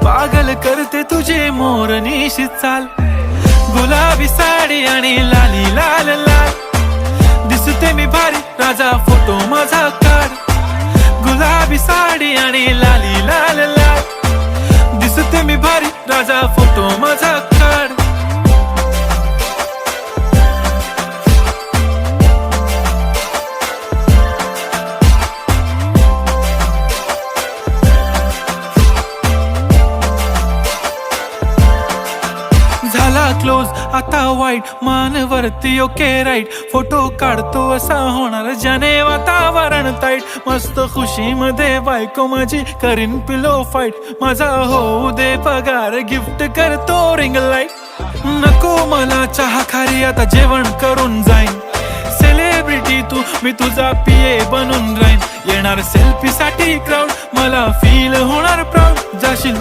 पागल करते तुझे मोरनीशी चाल, गुलाबी साडी आणि लाली लाल लाल. दिसते मी भारी राजा फोटो माझा काढ, गुलाबी साडी आणि लाली लाल लाल. दिसते मी भारी राजा फोटो माझा काढ. झाला क्लोज आता वाईट, मानवरती ओके राईट. फोटो काढतो असा होणार ज्याने वातावरण ताईट. मस्त खुशी मध्ये बायको माझी करीन पिलो फाईट. माझा होऊ दे पगार गिफ्ट करतो रिंग लाईट. नको मला चहा खारी आता जेवण करून जाईन. सेलिब्रिटी तू मी तुझा पिये बनून राहीन. येणार सेल्फी साठी क्राऊड मला फील होणार प्राऊड. जाशील